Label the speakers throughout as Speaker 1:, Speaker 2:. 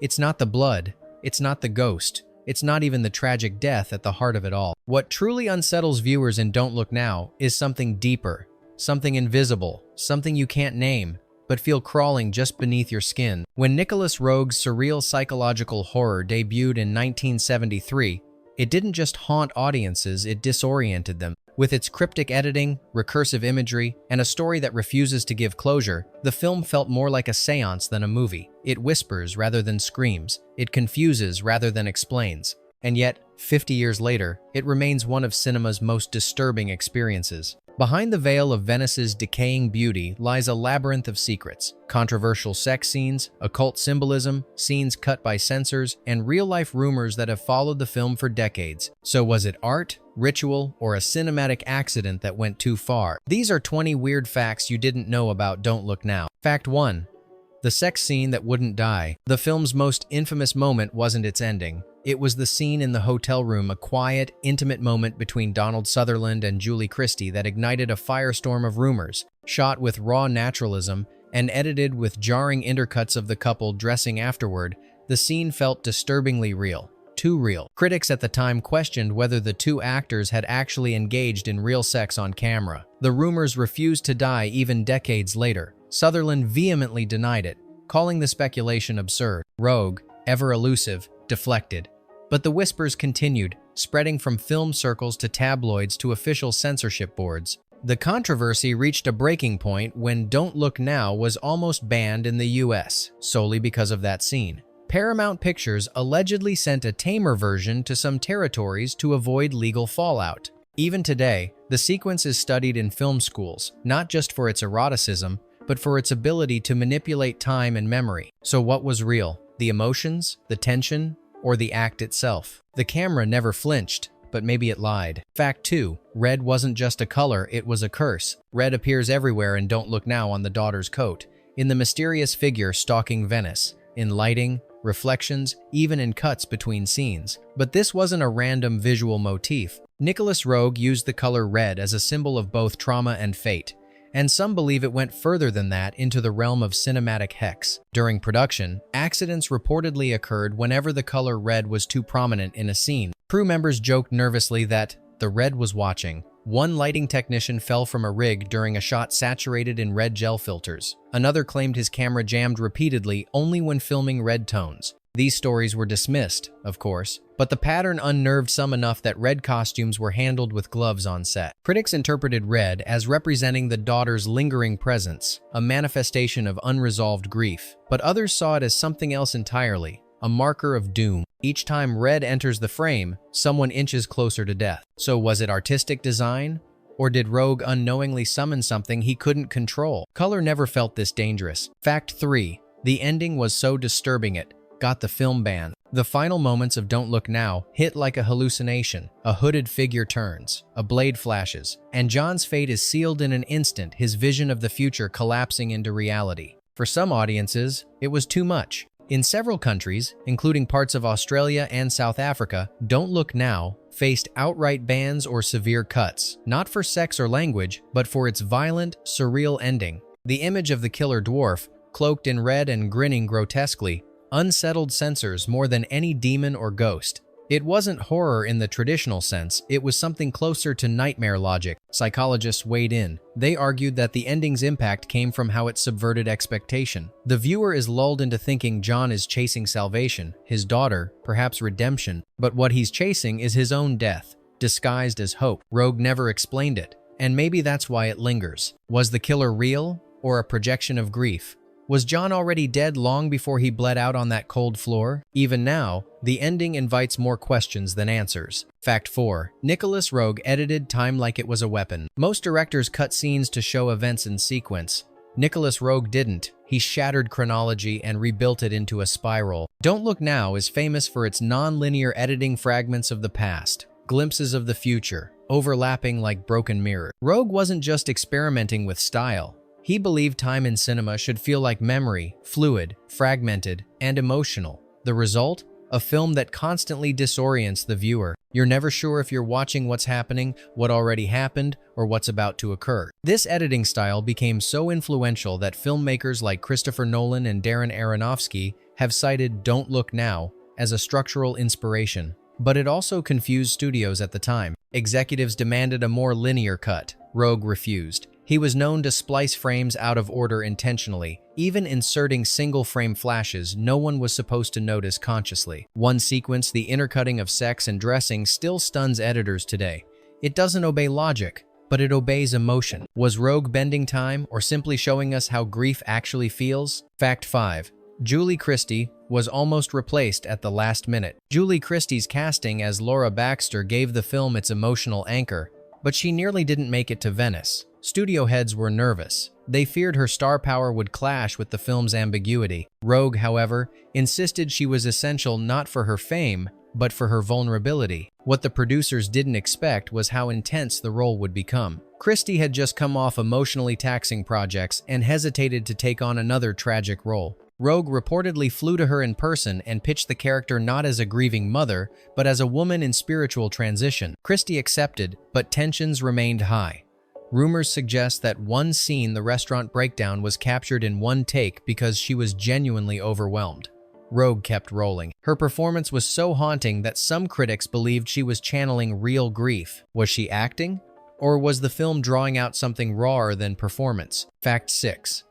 Speaker 1: It's not the blood, it's not the ghost, it's not even the tragic death at the heart of it all. What truly unsettles viewers in Don't Look Now is something deeper, something invisible, something you can't name, but feel crawling just beneath your skin. When Nicolas Roeg's surreal psychological horror debuted in 1973, it didn't just haunt audiences, it disoriented them. With its cryptic editing, recursive imagery, and a story that refuses to give closure, the film felt more like a seance than a movie. It whispers rather than screams. It confuses rather than explains. And yet, 50 years later, it remains one of cinema's most disturbing experiences. Behind the veil of Venice's decaying beauty lies a labyrinth of secrets. Controversial sex scenes, occult symbolism, scenes cut by censors, and real-life rumors that have followed the film for decades. So was it art, ritual, or a cinematic accident that went too far? These are 20 weird facts you didn't know about Don't Look Now. Fact 1. The sex scene that wouldn't die. The film's most infamous moment wasn't its ending. It was the scene in the hotel room, a quiet, intimate moment between Donald Sutherland and Julie Christie that ignited a firestorm of rumors. Shot with raw naturalism and edited with jarring intercuts of the couple dressing afterward, the scene felt disturbingly real. Too real. Critics at the time questioned whether the two actors had actually engaged in real sex on camera. The rumors refused to die even decades later. Sutherland vehemently denied it, calling the speculation absurd. Roeg, ever elusive, deflected. But the whispers continued, spreading from film circles to tabloids to official censorship boards. The controversy reached a breaking point when Don't Look Now was almost banned in the US, solely because of that scene. Paramount Pictures allegedly sent a tamer version to some territories to avoid legal fallout. Even today, the sequence is studied in film schools, not just for its eroticism, but for its ability to manipulate time and memory. So what was real? The emotions, the tension, or the act itself? The camera never flinched, but maybe it lied. Fact 2. Red wasn't just a color, it was a curse. Red appears everywhere in Don't Look Now on the daughter's coat, in the mysterious figure stalking Venice, in lighting, reflections, even in cuts between scenes. But this wasn't a random visual motif. Nicolas Roeg used the color red as a symbol of both trauma and fate, and some believe it went further than that into the realm of cinematic hex. During production, accidents reportedly occurred whenever the color red was too prominent in a scene. Crew members joked nervously that the red was watching. One lighting technician fell from a rig during a shot saturated in red gel filters. Another claimed his camera jammed repeatedly only when filming red tones. These stories were dismissed, of course, but the pattern unnerved some enough that red costumes were handled with gloves on set. Critics interpreted red as representing the daughter's lingering presence, a manifestation of unresolved grief, but others saw it as something else entirely, a marker of doom. Each time red enters the frame, someone inches closer to death. So was it artistic design? Or did Roeg unknowingly summon something he couldn't control? Color never felt this dangerous. Fact 3. The ending was so disturbing it got the film banned. The final moments of Don't Look Now hit like a hallucination. A hooded figure turns, a blade flashes, and John's fate is sealed in an instant, his vision of the future collapsing into reality. For some audiences, it was too much. In several countries, including parts of Australia and South Africa, Don't Look Now faced outright bans or severe cuts, not for sex or language, but for its violent, surreal ending. The image of the killer dwarf, cloaked in red and grinning grotesquely, unsettled censors more than any demon or ghost. It wasn't horror in the traditional sense, it was something closer to nightmare logic. Psychologists weighed in. They argued that the ending's impact came from how it subverted expectation. The viewer is lulled into thinking John is chasing salvation, his daughter, perhaps redemption, but what he's chasing is his own death, disguised as hope. Roeg never explained it, and maybe that's why it lingers. Was the killer real, or a projection of grief? Was John already dead long before he bled out on that cold floor? Even now, the ending invites more questions than answers. Fact 4. Nicolas Roeg edited time like it was a weapon. Most directors cut scenes to show events in sequence. Nicolas Roeg didn't. He shattered chronology and rebuilt it into a spiral. Don't Look Now is famous for its non-linear editing fragments of the past, glimpses of the future, overlapping like broken mirrors. Roeg wasn't just experimenting with style. He believed time in cinema should feel like memory, fluid, fragmented, and emotional. The result? A film that constantly disorients the viewer. You're never sure if you're watching what's happening, what already happened, or what's about to occur. This editing style became so influential that filmmakers like Christopher Nolan and Darren Aronofsky have cited Don't Look Now as a structural inspiration. But it also confused studios at the time. Executives demanded a more linear cut. Roeg refused. He was known to splice frames out of order intentionally. Even inserting single-frame flashes, no one was supposed to notice consciously. One sequence, the intercutting of sex and dressing, still stuns editors today. It doesn't obey logic, but it obeys emotion. Was Roeg bending time or simply showing us how grief actually feels? Fact 5. Julie Christie was almost replaced at the last minute. Julie Christie's casting as Laura Baxter gave the film its emotional anchor, but she nearly didn't make it to Venice. Studio heads were nervous. They feared her star power would clash with the film's ambiguity. Roeg, however, insisted she was essential not for her fame, but for her vulnerability. What the producers didn't expect was how intense the role would become. Christie had just come off emotionally taxing projects and hesitated to take on another tragic role. Roeg reportedly flew to her in person and pitched the character not as a grieving mother, but as a woman in spiritual transition. Christie accepted, but tensions remained high. Rumors suggest that one scene, the restaurant breakdown, was captured in one take because she was genuinely overwhelmed. Roeg kept rolling. Her performance was so haunting that some critics believed she was channeling real grief. Was she acting? Or was the film drawing out something rawer than performance? Fact 6.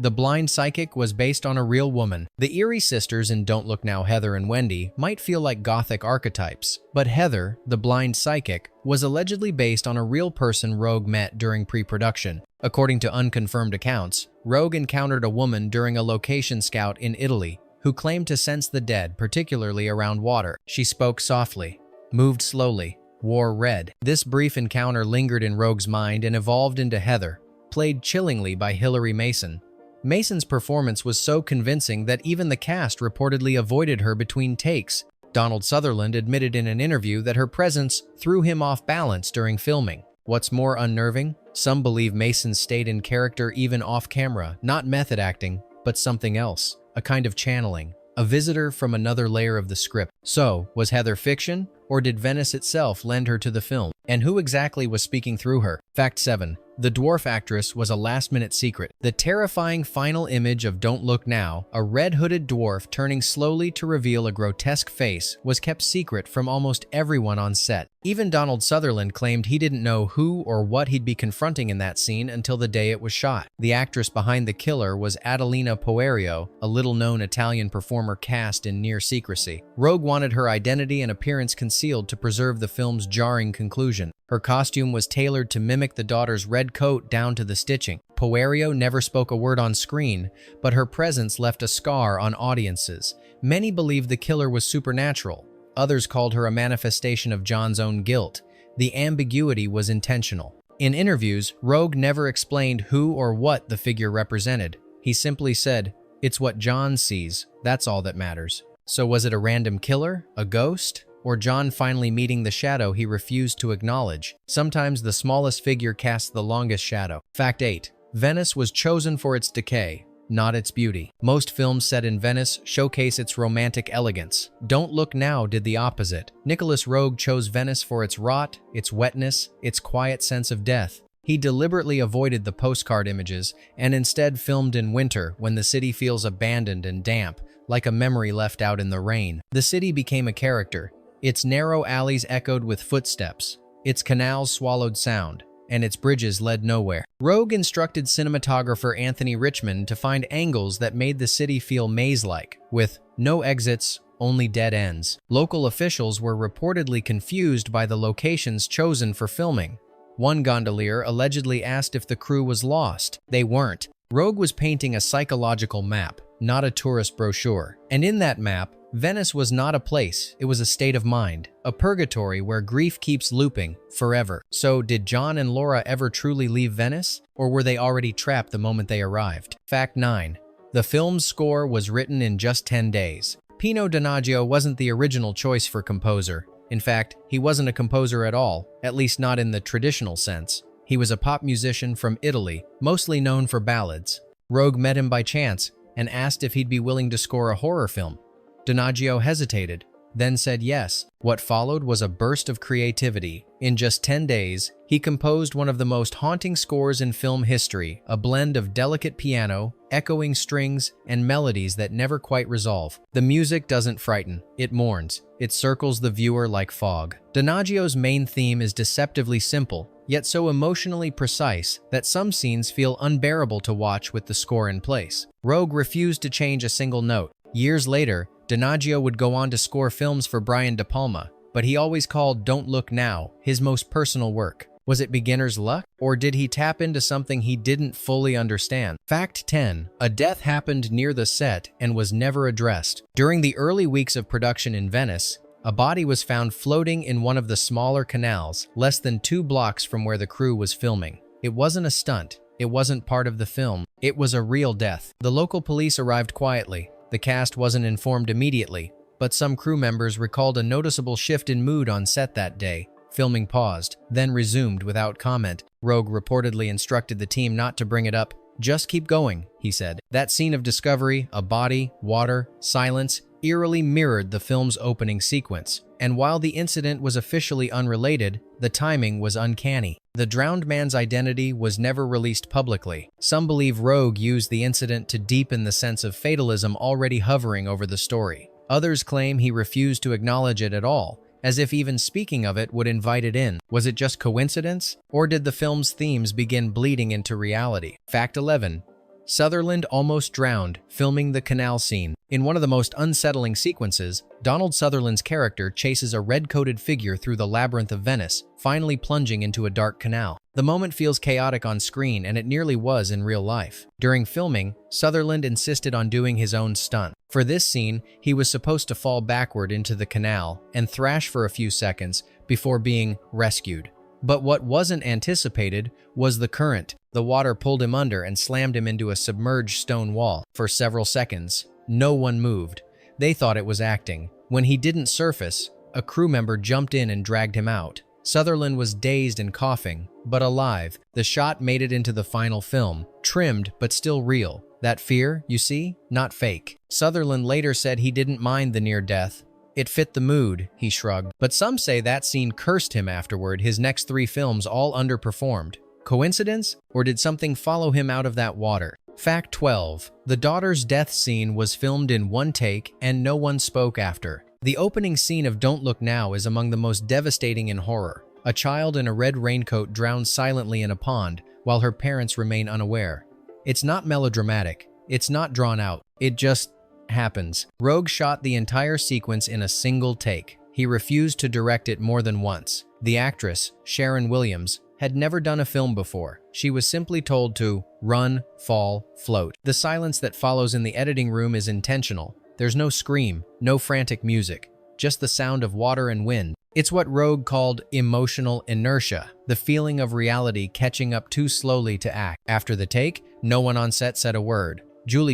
Speaker 1: The Blind Psychic was based on a real woman. The Eerie sisters in Don't Look Now, Heather and Wendy, might feel like gothic archetypes, but Heather, the blind psychic, was allegedly based on a real person Roeg met during pre-production. According to unconfirmed accounts, Roeg encountered a woman during a location scout in Italy who claimed to sense the dead, particularly around water. She spoke softly, moved slowly, wore red. This brief encounter lingered in Roeg's mind and evolved into Heather, played chillingly by Hilary Mason. Mason's performance was so convincing that even the cast reportedly avoided her between takes. Donald Sutherland admitted in an interview that her presence threw him off balance during filming. What's more unnerving? Some believe Mason stayed in character even off-camera, not method acting, but something else, a kind of channeling, a visitor from another layer of the script. So, was Heather fiction, or did Venice itself lend her to the film? And who exactly was speaking through her? Fact 7. The dwarf actress was a last-minute secret. The terrifying final image of Don't Look Now, a red-hooded dwarf turning slowly to reveal a grotesque face, was kept secret from almost everyone on set. Even Donald Sutherland claimed he didn't know who or what he'd be confronting in that scene until the day it was shot. The actress behind the killer was Adelina Poerio, a little-known Italian performer cast in near secrecy. Roeg wanted her identity and appearance concealed to preserve the film's jarring conclusion. Her costume was tailored to mimic the daughter's red coat down to the stitching. Poerio never spoke a word on screen, but her presence left a scar on audiences. Many believed the killer was supernatural. Others called her a manifestation of John's own guilt. The ambiguity was intentional. In interviews, Roeg never explained who or what the figure represented. He simply said, "It's what John sees, that's all that matters." So was it a random killer, a ghost, or John finally meeting the shadow he refused to acknowledge? Sometimes the smallest figure casts the longest shadow. Fact 8. Venice was chosen for its decay, not its beauty. Most films set in Venice showcase its romantic elegance. Don't Look Now did the opposite. Nicolas Roeg chose Venice for its rot, its wetness, its quiet sense of death. He deliberately avoided the postcard images and instead filmed in winter when the city feels abandoned and damp, like a memory left out in the rain. The city became a character. Its narrow alleys echoed with footsteps, its canals swallowed sound, and its bridges led nowhere. Roeg instructed cinematographer Anthony Richmond to find angles that made the city feel maze-like, with no exits, only dead ends. Local officials were reportedly confused by the locations chosen for filming. One gondolier allegedly asked if the crew was lost. They weren't. Roeg was painting a psychological map, not a tourist brochure. And in that map, Venice was not a place, it was a state of mind, a purgatory where grief keeps looping forever. So did John and Laura ever truly leave Venice, or were they already trapped the moment they arrived? Fact 9. The film's score was written in just 10 days. Pino Donaggio wasn't the original choice for composer. In fact, he wasn't a composer at all, at least not in the traditional sense. He was a pop musician from Italy, mostly known for ballads. Roeg met him by chance and asked if he'd be willing to score a horror film. Donaggio hesitated, then said yes. What followed was a burst of creativity. In just 10 days, he composed one of the most haunting scores in film history, a blend of delicate piano, echoing strings, and melodies that never quite resolve. The music doesn't frighten, it mourns. It circles the viewer like fog. Donaggio's main theme is deceptively simple, yet so emotionally precise that some scenes feel unbearable to watch with the score in place. Roeg refused to change a single note. Years later, Donaggio would go on to score films for Brian De Palma, but he always called Don't Look Now his most personal work. Was it beginner's luck? Or did he tap into something he didn't fully understand? Fact 10. A death happened near the set and was never addressed. During the early weeks of production in Venice, a body was found floating in one of the smaller canals, less than 2 blocks from where the crew was filming. It wasn't a stunt. It wasn't part of the film. It was a real death. The local police arrived quietly. The cast wasn't informed immediately, but some crew members recalled a noticeable shift in mood on set that day. Filming paused, then resumed without comment. Roeg reportedly instructed the team not to bring it up. "Just keep going," he said. That scene of discovery, a body, water, silence, eerily mirrored the film's opening sequence. And while the incident was officially unrelated, the timing was uncanny. The drowned man's identity was never released publicly. Some believe Roeg used the incident to deepen the sense of fatalism already hovering over the story. Others claim he refused to acknowledge it at all, as if even speaking of it would invite it in. Was it just coincidence? Or did the film's themes begin bleeding into reality? Fact 11. Sutherland almost drowned filming the canal scene. In one of the most unsettling sequences, Donald Sutherland's character chases a red-coated figure through the labyrinth of Venice, finally plunging into a dark canal. The moment feels chaotic on screen, and it nearly was in real life. During filming, Sutherland insisted on doing his own stunt. For this scene, he was supposed to fall backward into the canal and thrash for a few seconds before being rescued. But what wasn't anticipated was the current. The water pulled him under and slammed him into a submerged stone wall. For several seconds, no one moved. They thought it was acting. When he didn't surface, a crew member jumped in and dragged him out. Sutherland was dazed and coughing, but alive. The shot made it into the final film, trimmed but still real. That fear, you see, not fake. Sutherland later said he didn't mind the near death. It fit the mood, he shrugged. But some say that scene cursed him afterward. His next 3 films all underperformed. Coincidence? Or did something follow him out of that water? Fact 12. The daughter's death scene was filmed in one take and no one spoke after. The opening scene of Don't Look Now is among the most devastating in horror. A child in a red raincoat drowns silently in a pond while her parents remain unaware. It's not melodramatic. It's not drawn out. It just happens. Roeg shot the entire sequence in a single take. He refused to direct it more than once. The actress, Sharon Williams, had never done a film before. She was simply told to run, fall, float. The silence that follows in the editing room is intentional. There's no scream, no frantic music, just the sound of water and wind. It's what Roeg called emotional inertia, the feeling of reality catching up too slowly to act. After the take, no one on set said a word.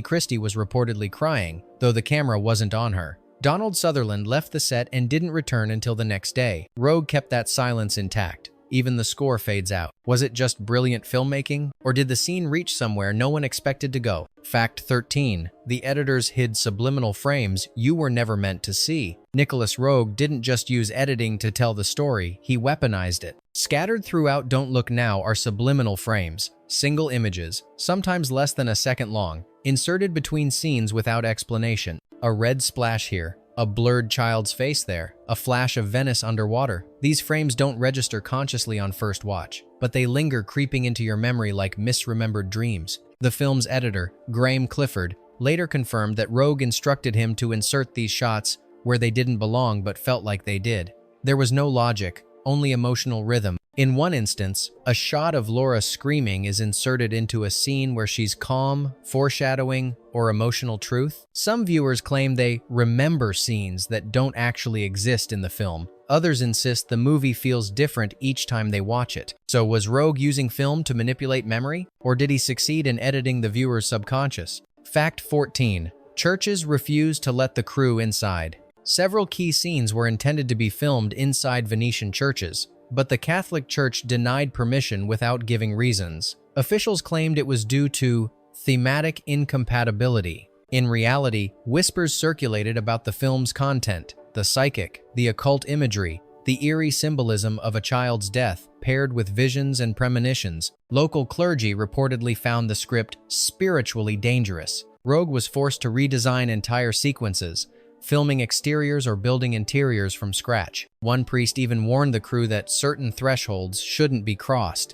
Speaker 1: Christie was reportedly crying, though the camera wasn't on her. Donald Sutherland left the set and didn't return until the next day. Roeg kept that silence intact. Even the score fades out. Was it just brilliant filmmaking? Or did the scene reach somewhere no one expected to go? Fact 13. The editors hid subliminal frames you were never meant to see. Nicolas Roeg didn't just use editing to tell the story, he weaponized it. Scattered throughout Don't Look Now are subliminal frames, single images, sometimes less than a second long, inserted between scenes without explanation. A red splash here, a blurred child's face there, a flash of Venice underwater. These frames don't register consciously on first watch, but they linger creeping into your memory like misremembered dreams. The film's editor, Graham Clifford, later confirmed that Roeg instructed him to insert these shots where they didn't belong but felt like they did. There was no logic, only emotional rhythm. In one instance, a shot of Laura screaming is inserted into a scene where she's calm, foreshadowing, or emotional truth. Some viewers claim they remember scenes that don't actually exist in the film. Others insist the movie feels different each time they watch it. So was Roeg using film to manipulate memory? Or did he succeed in editing the viewer's subconscious? Fact 14. Churches refused to let the crew inside. Several key scenes were intended to be filmed inside Venetian churches, but the Catholic Church denied permission without giving reasons. Officials claimed it was due to thematic incompatibility. In reality, whispers circulated about the film's content. the psychic, the occult imagery, the eerie symbolism of a child's death paired with visions and premonitions. Local clergy reportedly found the script spiritually dangerous. Roeg was forced to redesign entire sequences, filming exteriors or building interiors from scratch. One priest even warned the crew that certain thresholds shouldn't be crossed.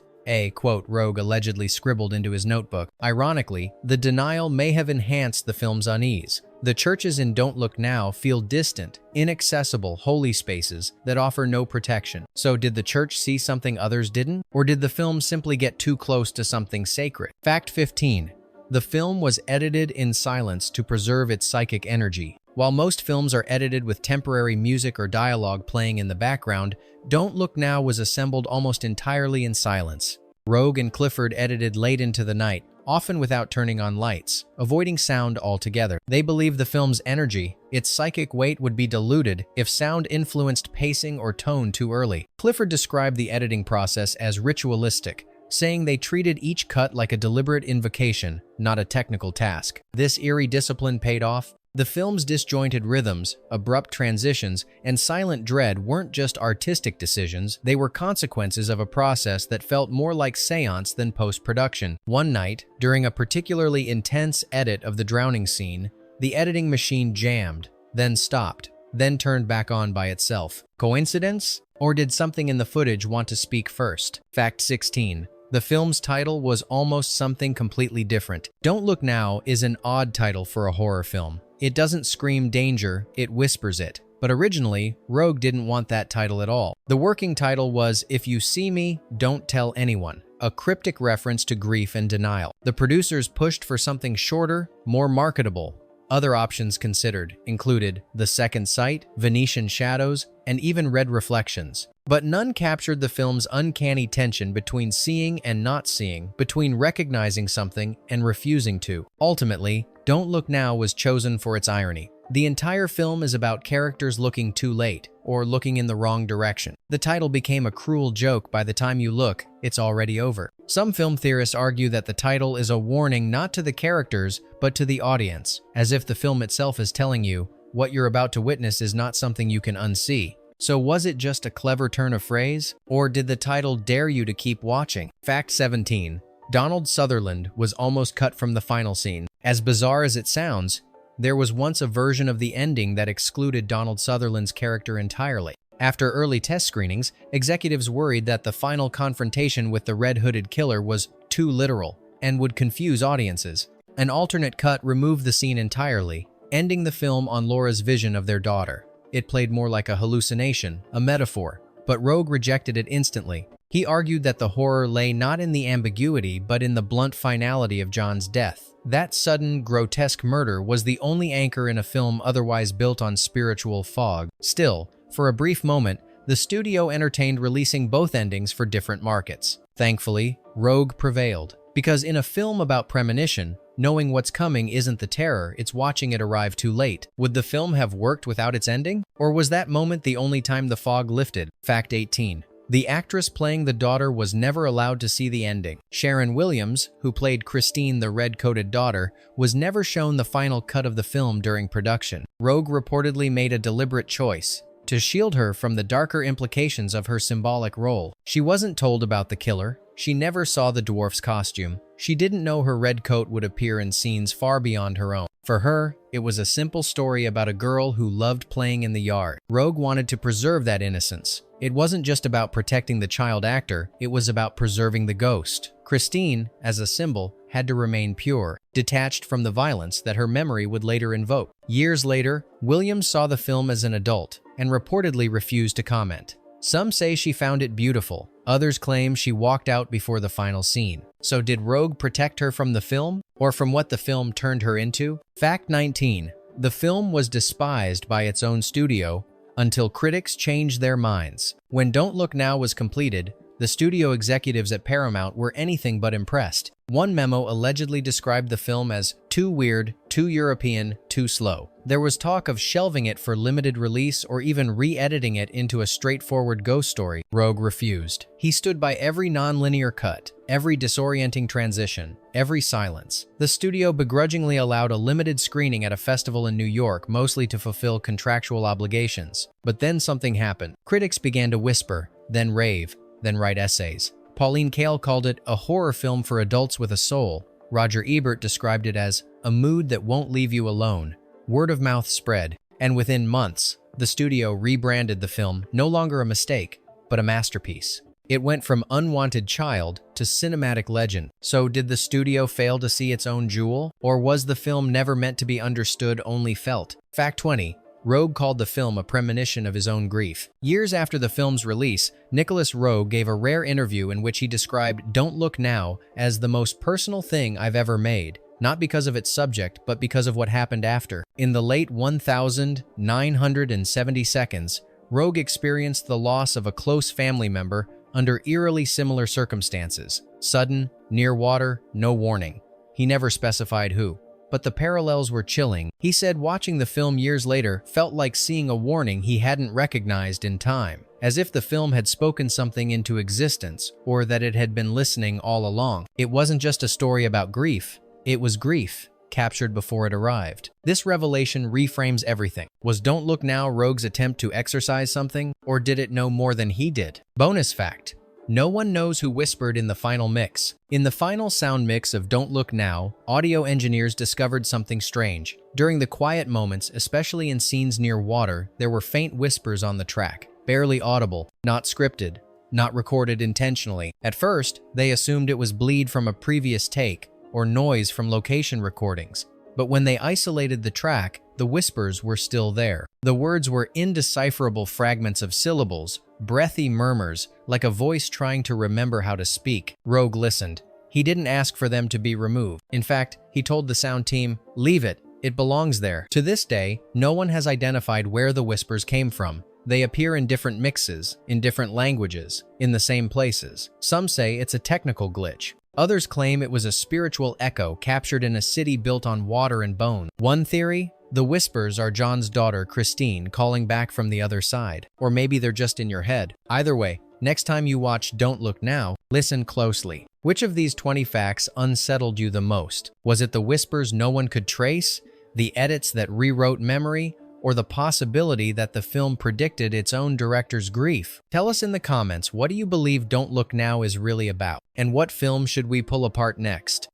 Speaker 1: Quote, Roeg allegedly scribbled into his notebook. Ironically, the denial may have enhanced the film's unease. The churches in Don't Look Now feel distant, inaccessible holy spaces that offer no protection. So did the church see something others didn't? Or did the film simply get too close to something sacred? Fact 15. The film was edited in silence to preserve its psychic energy. While most films are edited with temporary music or dialogue playing in the background, Don't Look Now was assembled almost entirely in silence. Roeg and Clifford edited late into the night, often without turning on lights, avoiding sound altogether. They believed the film's energy, its psychic weight, would be diluted if sound influenced pacing or tone too early. Clifford described the editing process as ritualistic, saying they treated each cut like a deliberate invocation, not a technical task. This eerie discipline paid off. The film's disjointed rhythms, abrupt transitions, and silent dread weren't just artistic decisions, they were consequences of a process that felt more like seance than post-production. One night, during a particularly intense edit of the drowning scene, the editing machine jammed, then stopped, then turned back on by itself. Coincidence? Or did something in the footage want to speak first? Fact 16. The film's title was almost something completely different. Don't Look Now is an odd title for a horror film. It doesn't scream danger, it whispers it. But originally, Roeg didn't want that title at all. The working title was If You See Me, Don't Tell Anyone, a cryptic reference to grief and denial. The producers pushed for something shorter, more marketable. Other options considered included The Second Sight, Venetian Shadows, and even Red Reflections. But none captured the film's uncanny tension between seeing and not seeing, between recognizing something and refusing to. Ultimately, Don't Look Now was chosen for its irony. The entire film is about characters looking too late, or looking in the wrong direction. The title became a cruel joke. By the time you look, it's already over. Some film theorists argue that the title is a warning not to the characters, but to the audience, as if the film itself is telling you, what you're about to witness is not something you can unsee. So was it just a clever turn of phrase? Or did the title dare you to keep watching? Fact 17. Donald Sutherland was almost cut from the final scene. As bizarre as it sounds, there was once a version of the ending that excluded Donald Sutherland's character entirely. After early test screenings, executives worried that the final confrontation with the red-hooded killer was too literal and would confuse audiences. An alternate cut removed the scene entirely, ending the film on Laura's vision of their daughter. It played more like a hallucination, a metaphor, but Roeg rejected it instantly. He argued that the horror lay not in the ambiguity but in the blunt finality of John's death. That sudden, grotesque murder was the only anchor in a film otherwise built on spiritual fog. Still, for a brief moment, the studio entertained releasing both endings for different markets. Thankfully, Roeg prevailed. Because in a film about premonition, knowing what's coming isn't the terror, it's watching it arrive too late. Would the film have worked without its ending? Or was that moment the only time the fog lifted? Fact 18. The actress playing the daughter was never allowed to see the ending. Sharon Williams, who played Christine, the red-coated daughter, was never shown the final cut of the film during production. Roeg reportedly made a deliberate choice to shield her from the darker implications of her symbolic role. She wasn't told about the killer. She never saw the dwarf's costume. She didn't know her red coat would appear in scenes far beyond her own. For her, it was a simple story about a girl who loved playing in the yard. Roeg wanted to preserve that innocence. It wasn't just about protecting the child actor, it was about preserving the ghost. Christine, as a symbol, had to remain pure, detached from the violence that her memory would later invoke. Years later, Williams saw the film as an adult and reportedly refused to comment. Some say she found it beautiful. Others claim she walked out before the final scene. So did Roeg protect her from the film, or from what the film turned her into? Fact 19. The film was despised by its own studio until critics changed their minds. When Don't Look Now was completed, the studio executives at Paramount were anything but impressed. One memo allegedly described the film as too weird, too European, too slow. There was talk of shelving it for limited release or even re-editing it into a straightforward ghost story. Roeg refused. He stood by every non-linear cut, every disorienting transition, every silence. The studio begrudgingly allowed a limited screening at a festival in New York, mostly to fulfill contractual obligations. But then something happened. Critics began to whisper, then rave, then write essays. Pauline Kael called it a horror film for adults with a soul. Roger Ebert described it as a mood that won't leave you alone. Word of mouth spread, and within months, the studio rebranded the film, no longer a mistake, but a masterpiece. It went from unwanted child to cinematic legend. So did the studio fail to see its own jewel? Or was the film never meant to be understood, only felt? Fact 20. Roeg called the film a premonition of his own grief. Years after the film's release, Nicolas Roeg gave a rare interview in which he described Don't Look Now as the most personal thing I've ever made. Not because of its subject, but because of what happened after. In the late 1970 seconds, Roeg experienced the loss of a close family member under eerily similar circumstances. Sudden, near water, no warning. He never specified who. But the parallels were chilling. He said watching the film years later felt like seeing a warning he hadn't recognized in time, as if the film had spoken something into existence or that it had been listening all along. It wasn't just a story about grief. It was grief, captured before it arrived. This revelation reframes everything. Was Don't Look Now Roeg's attempt to exorcise something, or did it know more than he did? Bonus fact: no one knows who whispered in the final mix. In the final sound mix of Don't Look Now, audio engineers discovered something strange. During the quiet moments, especially in scenes near water, there were faint whispers on the track, barely audible, not scripted, not recorded intentionally. At first, they assumed it was bleed from a previous take, or noise from location recordings. But when they isolated the track, the whispers were still there. The words were indecipherable fragments of syllables, breathy murmurs, like a voice trying to remember how to speak. Roeg listened. He didn't ask for them to be removed. In fact, he told the sound team, "Leave it. It belongs there." To this day, no one has identified where the whispers came from. They appear in different mixes, in different languages, in the same places. Some say it's a technical glitch. Others claim it was a spiritual echo captured in a city built on water and bone. One theory: the whispers are John's daughter, Christine, calling back from the other side. Or maybe they're just in your head. Either way, next time you watch Don't Look Now, listen closely. Which of these 20 facts unsettled you the most? Was it the whispers no one could trace, the edits that rewrote memory, or the possibility that the film predicted its own director's grief? Tell us in the comments, what do you believe Don't Look Now is really about? And what film should we pull apart next?